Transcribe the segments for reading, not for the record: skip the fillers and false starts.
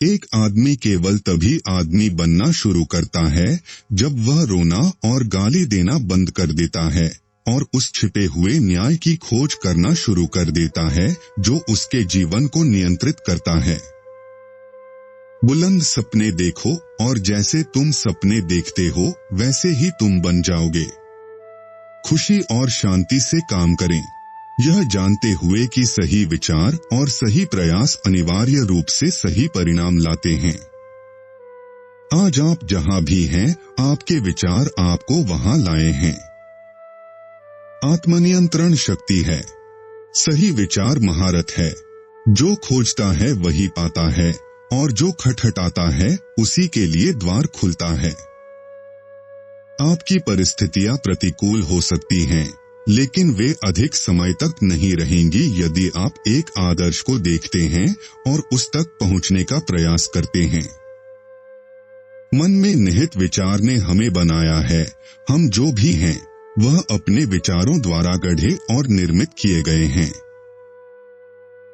एक आदमी केवल तभी आदमी बनना शुरू करता है जब वह रोना और गाली देना बंद कर देता है और उस छिपे हुए न्याय की खोज करना शुरू कर देता है जो उसके जीवन को नियंत्रित करता है। बुलंद सपने देखो और जैसे तुम सपने देखते हो वैसे ही तुम बन जाओगे। खुशी और शांति से काम करें, यह जानते हुए कि सही विचार और सही प्रयास अनिवार्य रूप से सही परिणाम लाते हैं। आज आप जहां भी हैं, आपके विचार आपको वहां लाए हैं। आत्मनियंत्रण शक्ति है। सही विचार महारत है। जो खोजता है वही पाता है और जो खटखटाता है उसी के लिए द्वार खुलता है। आपकी परिस्थितियां प्रतिकूल हो सकती हैं, लेकिन वे अधिक समय तक नहीं रहेंगी यदि आप एक आदर्श को देखते हैं और उस तक पहुंचने का प्रयास करते हैं। मन में निहित विचार ने हमें बनाया है। हम जो भी हैं, वह अपने विचारों द्वारा गढ़े और निर्मित किए गए हैं।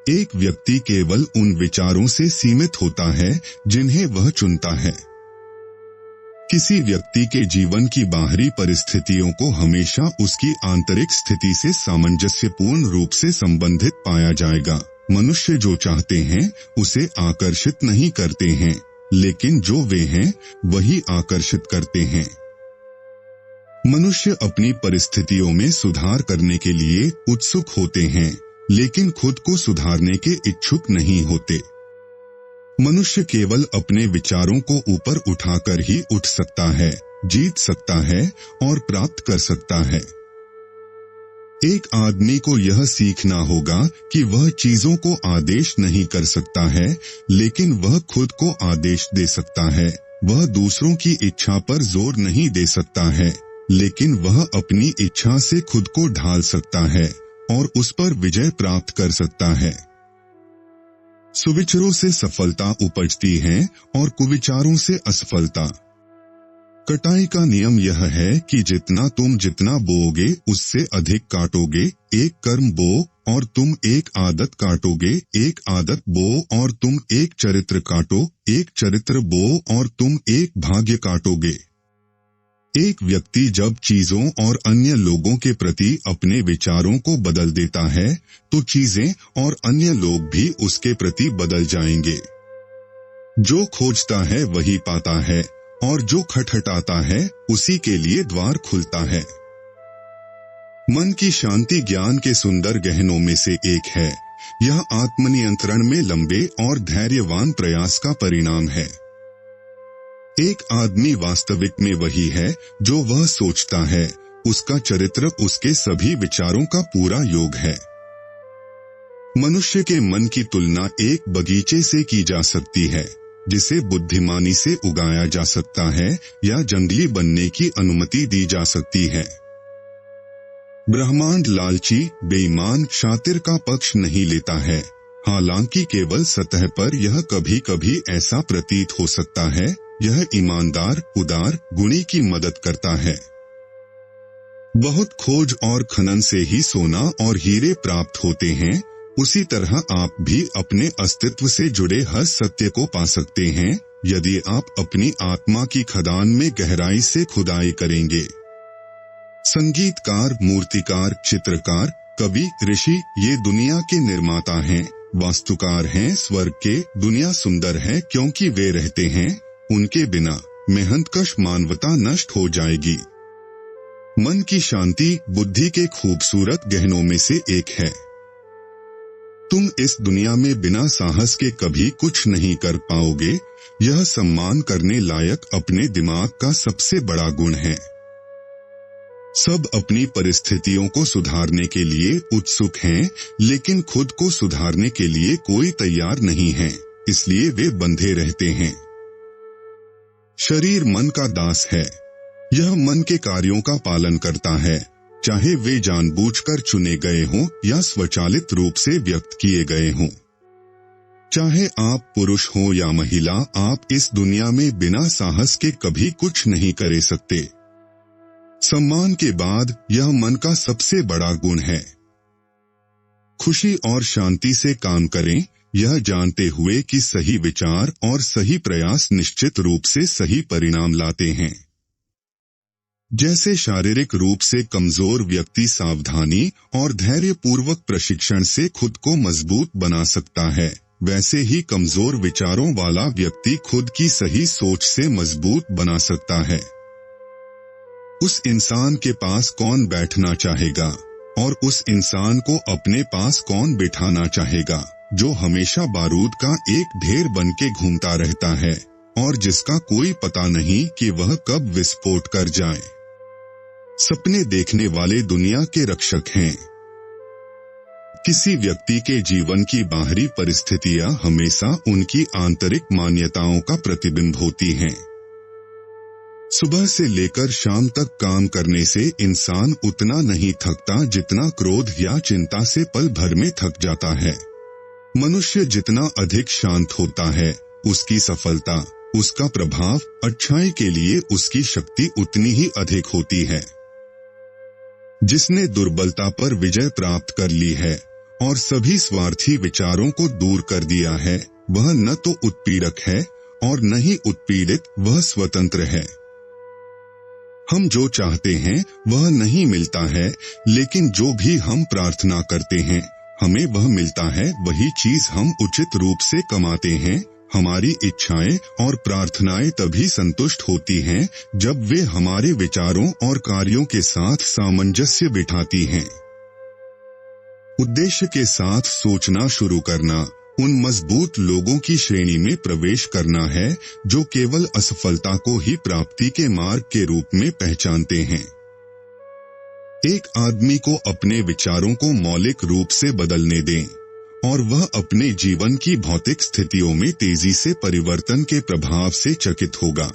एक व्यक्ति केवल उन विचारों से सीमित होता है जिन्हें वह चुनता है। किसी व्यक्ति के जीवन की बाहरी परिस्थितियों को हमेशा उसकी आंतरिक स्थिति से सामंजस्यपूर्ण रूप से संबंधित पाया जाएगा। मनुष्य जो चाहते हैं उसे आकर्षित नहीं करते हैं, लेकिन जो वे हैं वही आकर्षित करते हैं। मनुष्य अपनी परिस्थितियों में सुधार करने के लिए उत्सुक होते हैं, लेकिन खुद को सुधारने के इच्छुक नहीं होते। मनुष्य केवल अपने विचारों को ऊपर उठाकर ही उठ सकता है, जीत सकता है और प्राप्त कर सकता है। एक आदमी को यह सीखना होगा कि वह चीजों को आदेश नहीं कर सकता है, लेकिन वह खुद को आदेश दे सकता है। वह दूसरों की इच्छा पर जोर नहीं दे सकता है, लेकिन वह अपनी इच्छा से खुद को ढाल सकता है और उस पर विजय प्राप्त कर सकता है। सुविचारों से सफलता उपजती है और कुविचारों से असफलता। कटाई का नियम यह है कि जितना बोओगे उससे अधिक काटोगे। एक कर्म बो और तुम एक आदत काटोगे, एक आदत बो और तुम एक चरित्र काटो, एक चरित्र बो और तुम एक भाग्य काटोगे। एक व्यक्ति जब चीजों और अन्य लोगों के प्रति अपने विचारों को बदल देता है, तो चीजें और अन्य लोग भी उसके प्रति बदल जाएंगे। जो खोजता है वही पाता है और जो खटखटाता है उसी के लिए द्वार खुलता है। मन की शांति ज्ञान के सुंदर गहनों में से एक है। यह आत्मनियंत्रण में लंबे और धैर्यवान प्रयास का परिणाम है। एक आदमी वास्तविक में वही है जो वह सोचता है। उसका चरित्र उसके सभी विचारों का पूरा योग है। मनुष्य के मन की तुलना एक बगीचे से की जा सकती है, जिसे बुद्धिमानी से उगाया जा सकता है या जंगली बनने की अनुमति दी जा सकती है। ब्रह्मांड लालची, बेईमान, शातिर का पक्ष नहीं लेता है। हालांकि केवल सतह पर यह कभी कभी ऐसा प्रतीत हो सकता है। यह ईमानदार, उदार, गुणी की मदद करता है। बहुत खोज और खनन से ही सोना और हीरे प्राप्त होते हैं। उसी तरह आप भी अपने अस्तित्व से जुड़े हर सत्य को पा सकते हैं यदि आप अपनी आत्मा की खदान में गहराई से खुदाई करेंगे। संगीतकार, मूर्तिकार, चित्रकार, कवि, ऋषि ये दुनिया के निर्माता हैं, वास्तुकार हैं स्वर्ग के। दुनिया सुंदर है क्योंकि वे रहते हैं। उनके बिना मेहनतकश मानवता नष्ट हो जाएगी। मन की शांति बुद्धि के खूबसूरत गहनों में से एक है। तुम इस दुनिया में बिना साहस के कभी कुछ नहीं कर पाओगे। यह सम्मान करने लायक अपने दिमाग का सबसे बड़ा गुण है। सब अपनी परिस्थितियों को सुधारने के लिए उत्सुक हैं, लेकिन खुद को सुधारने के लिए कोई तैयार नहीं है, इसलिए वे बंधे रहते हैं। शरीर मन का दास है। यह मन के कार्यों का पालन करता है, चाहे वे जानबूझकर चुने गए हों या स्वचालित रूप से व्यक्त किए गए हों। चाहे आप पुरुष हो या महिला, आप इस दुनिया में बिना साहस के कभी कुछ नहीं कर सकते। सम्मान के बाद यह मन का सबसे बड़ा गुण है। खुशी और शांति से काम करें, यह जानते हुए कि सही विचार और सही प्रयास निश्चित रूप से सही परिणाम लाते हैं। जैसे शारीरिक रूप से कमजोर व्यक्ति सावधानी और धैर्यपूर्वक प्रशिक्षण से खुद को मजबूत बना सकता है, वैसे ही कमजोर विचारों वाला व्यक्ति खुद की सही सोच से मजबूत बना सकता है। उस इंसान के पास कौन बैठना चाहेगा और उस इंसान को अपने पास कौन बिठाना चाहेगा, जो हमेशा बारूद का एक ढेर बन के घूमता रहता है और जिसका कोई पता नहीं कि वह कब विस्फोट कर जाए। सपने देखने वाले दुनिया के रक्षक हैं। किसी व्यक्ति के जीवन की बाहरी परिस्थितियां हमेशा उनकी आंतरिक मान्यताओं का प्रतिबिंब होती हैं। सुबह से लेकर शाम तक काम करने से इंसान उतना नहीं थकता जितना क्रोध या चिंता से पल भर में थक जाता है। मनुष्य जितना अधिक शांत होता है, उसकी सफलता, उसका प्रभाव, अच्छाई के लिए उसकी शक्ति उतनी ही अधिक होती है। जिसने दुर्बलता पर विजय प्राप्त कर ली है और सभी स्वार्थी विचारों को दूर कर दिया है, वह न तो उत्पीड़क है और न ही उत्पीड़ित, वह स्वतंत्र है। हम जो चाहते हैं वह नहीं मिलता है, लेकिन जो भी हम प्रार्थना करते हैं हमें वह मिलता है। वही चीज हम उचित रूप से कमाते हैं। हमारी इच्छाएं और प्रार्थनाएं तभी संतुष्ट होती हैं जब वे हमारे विचारों और कार्यों के साथ सामंजस्य बिठाती हैं। उद्देश्य के साथ सोचना शुरू करना उन मजबूत लोगों की श्रेणी में प्रवेश करना है जो केवल असफलता को ही प्राप्ति के मार्ग के रूप में पहचानते हैं। एक आदमी को अपने विचारों को मौलिक रूप से बदलने दें और वह अपने जीवन की भौतिक स्थितियों में तेजी से परिवर्तन के प्रभाव से चकित होगा।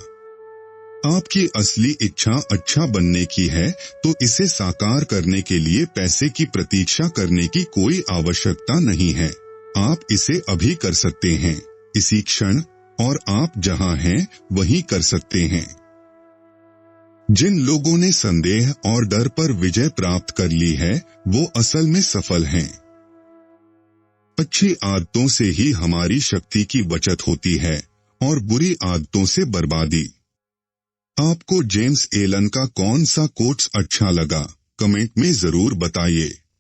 आपकी असली इच्छा अच्छा बनने की है तो इसे साकार करने के लिए पैसे की प्रतीक्षा करने की कोई आवश्यकता नहीं है। आप इसे अभी कर सकते हैं, इसी क्षण, और आप जहां हैं वहीं कर सकते हैं। जिन लोगों ने संदेह और डर पर विजय प्राप्त कर ली है वो असल में सफल हैं। अच्छी आदतों से ही हमारी शक्ति की बचत होती है और बुरी आदतों से बर्बादी। आपको जेम्स एलन का कौन सा कोट्स अच्छा लगा, कमेंट में जरूर बताइए।